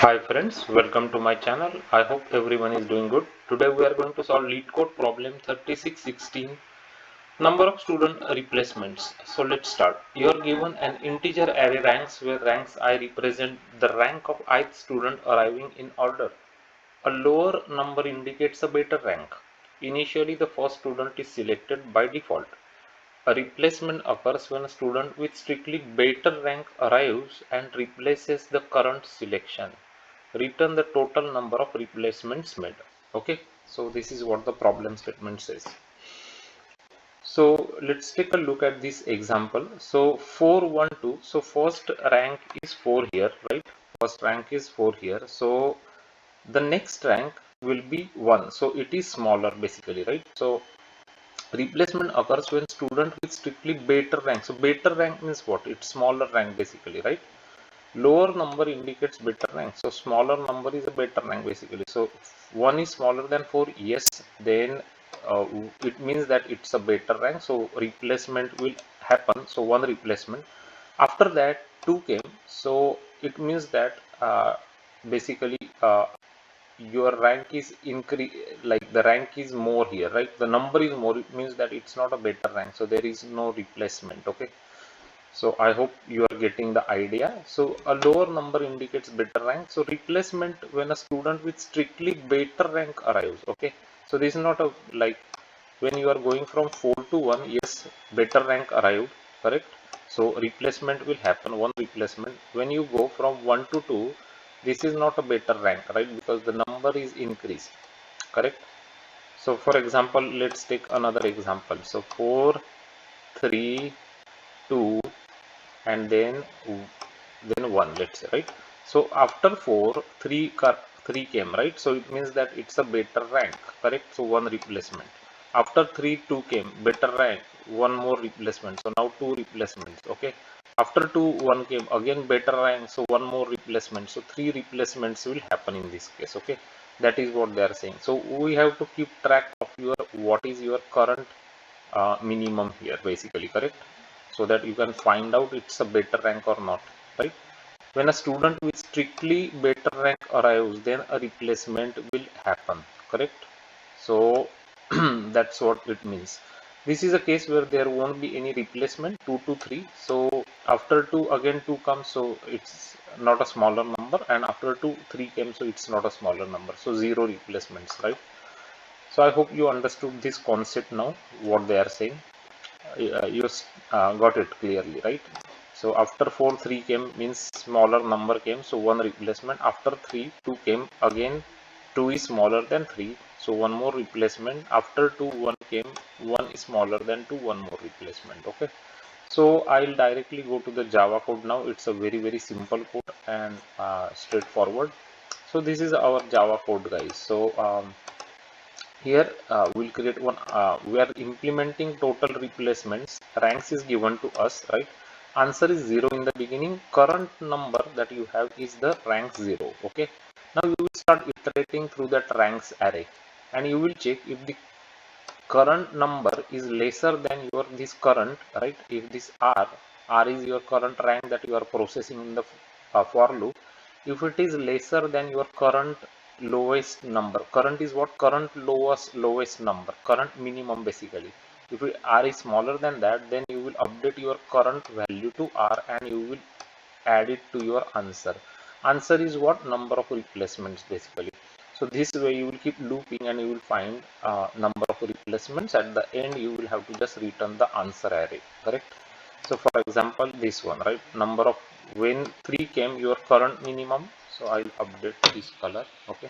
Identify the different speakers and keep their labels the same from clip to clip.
Speaker 1: Hi friends, welcome to my channel. I hope everyone is doing good. Today we are going to solve Leetcode problem 3616, number of student replacements. So let's start. You are given an integer array ranks where ranks I represent the rank of ith student arriving in order. A lower number indicates a better rank. Initially the first student is selected by default. A replacement occurs when a student with strictly better rank arrives and replaces the current selection. Return the total number of replacements made. Okay, so this is what the problem statement says. So let's take a look at this example. So 412. So first rank is 4 here, right? First rank is 4 here. So the next rank will be 1. So it is smaller basically, right? So replacement occurs when student with strictly better rank. So better rank means what? It's smaller rank basically, right? Lower number indicates better rank. So smaller number is a better rank basically. So 1 is smaller than 4. Yes, then it means that it's a better rank. So replacement will happen. So one replacement. After that 2 came. So it means that basically your rank is increase, like the rank is more here, right? The number is more, it means that it's not a better rank, so there is no replacement. Okay, so I hope you are getting the idea. So a lower number indicates better rank. So replacement when a student with strictly better rank arrives. Okay, so this is not a like when you are going from 4 to 1. Yes, better rank arrived, correct? So replacement will happen, one replacement. When you go from 1 to 2, this is not a better rank, right? Because the number is increased, correct? So for example, let's take another example. So 4 3 2 and then 1, let's say, right? So after 4 3 came, right? So it means that it's a better rank, correct? So one replacement. After 3 2 came, better rank, one more replacement. So now two replacements. Okay, after 2 1 came, again better rank, so one more replacement. So three replacements will happen in this case. Okay, that is what they are saying. So we have to keep track of your what is your current minimum here basically, correct? So that you can find out it's a better rank or not, right? When a student with strictly better rank arrives, then a replacement will happen, correct? So that's what it means. This is a case where there won't be any replacement. 2 to 3. So after 2 again 2 comes, so it's not a smaller number, and after 2 3 came, so it's not a smaller number, so zero replacements, right? So I hope you understood this concept now, what they are saying. You got it clearly, right? So after 4 3 came means smaller number came, so one replacement. After 3 2 came, again 2 is smaller than 3, so one more replacement. After 2 1 came, 1 is smaller than 2, one more replacement. Okay, so I'll directly go to the Java code now. It's a very simple code and straightforward. So this is our Java code, guys. So here we'll create one. We are implementing total replacements. Ranks is given to us, right? Answer is 0 in the beginning. Current number that you have is the rank 0. Okay, now you will start iterating through that ranks array, and you will check if the current number is lesser than your this current, right? If this r is your current rank that you are processing in the for loop. If it is lesser than your current lowest number, current is what? Current lowest number, current minimum basically. If r is smaller than that, then you will update your current value to r and you will add it to your answer. Answer is what? Number of replacements basically. So this way you will keep looping and you will find number of replacements. At the end you will have to just return the answer array, correct? So for example this one, right? Number of, when 3 came, your current minimum. So I'll update this color. Okay,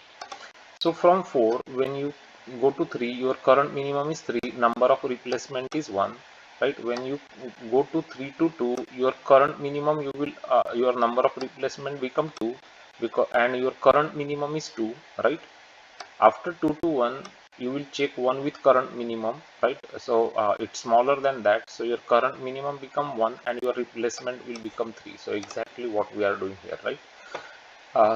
Speaker 1: so from 4, when you go to 3, your current minimum is 3, number of replacement is 1, right? When you go to 3 to 2, your current minimum, you will your number of replacement become 2, because and your current minimum is 2, right? After 2 to 1, you will check 1 with current minimum, right? So it's smaller than that, so your current minimum become 1 and your replacement will become 3. So exactly what we are doing here, right?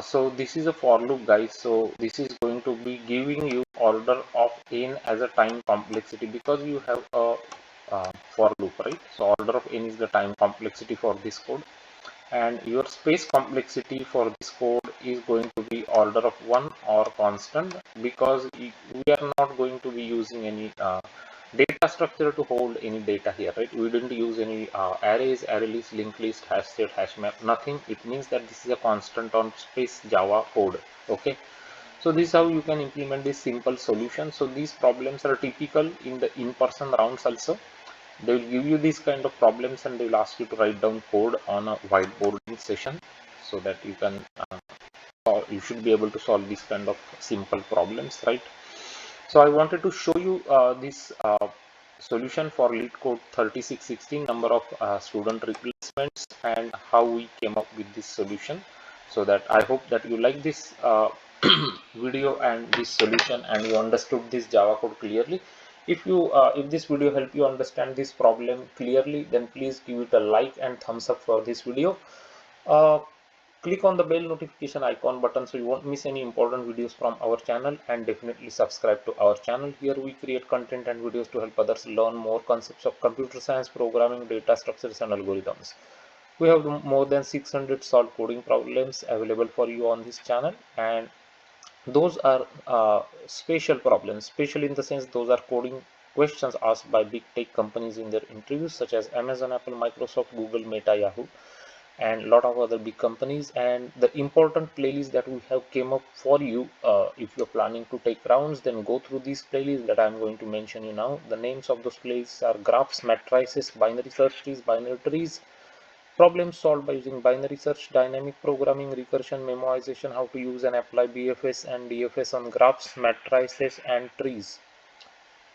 Speaker 1: So this is a for loop, guys. So this is going to be giving you order of n as a time complexity, because you have a for loop, right? So order of n is the time complexity for this code, and your space complexity for this code is going to be order of 1 or constant, because we are not going to be using any data structure to hold any data here, right? We didn't use any arrays, array list, linked list, hash state, hash map, nothing. It means that this is a constant on space Java code. Okay, so this is how you can implement this simple solution. So these problems are typical in the in-person rounds also. They will give you these kind of problems and they will ask you to write down code on a whiteboarding session, so that you can you should be able to solve these kind of simple problems, right? So I wanted to show you this solution for Leetcode 3616, number of student replacements, and how we came up with this solution. So that I hope that you like this video and this solution, and you understood this Java code clearly. If this video helped you understand this problem clearly, then please give it a like and thumbs up for this video. Uh, Click on the bell notification icon button so you won't miss any important videos from our channel, and definitely subscribe to our channel. Here we create content and videos to help others learn more concepts of computer science, programming, data structures and algorithms. We have more than 600 solved coding problems available for you on this channel, and those are special problems. Special in the sense those are coding questions asked by big tech companies in their interviews, such as Amazon, Apple, Microsoft, Google, Meta, Yahoo, and a lot of other big companies. And the important playlist that we have came up for you, if you're planning to take rounds, then go through these playlists that I'm going to mention you now. The names of those playlists are graphs, matrices, binary search trees, binary trees, problems solved by using binary search, dynamic programming, recursion, memoization, how to use and apply BFS and DFS on graphs, matrices and trees.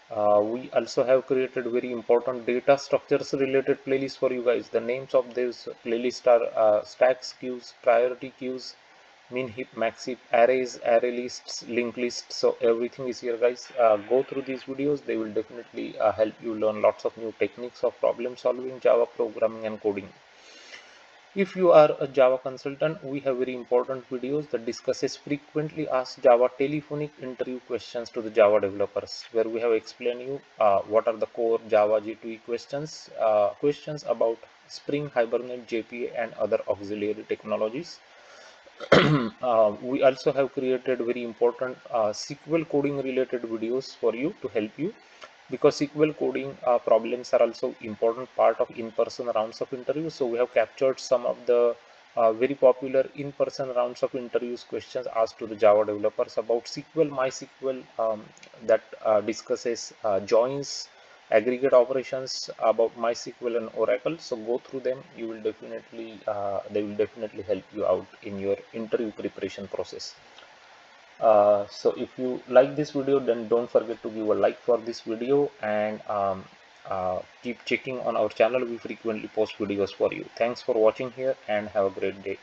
Speaker 1: We also have created very important data structures related playlists for you guys. The names of these playlists are stacks, queues, priority queues, min heap, max heap, arrays, array lists, linked lists. So everything is here, guys. Go through these videos. They will definitely help you learn lots of new techniques of problem solving, Java programming and coding. If you are a Java consultant, we have very important videos that discusses frequently asked Java telephonic interview questions to the Java developers, where we have explained you what are the core Java J2E questions, questions about Spring, Hibernate, JPA and other auxiliary technologies. We also have created very important SQL coding related videos for you to help you, because SQL coding problems are also important part of in-person rounds of interviews. So we have captured some of the very popular in-person rounds of interviews questions asked to the Java developers about SQL, MySQL, that discusses joins, aggregate operations about MySQL and Oracle. So go through them. You will definitely they will definitely help you out in your interview preparation process. So if you like this video, then don't forget to give a like for this video, and keep checking on our channel. We frequently post videos for you. Thanks for watching here and have a great day.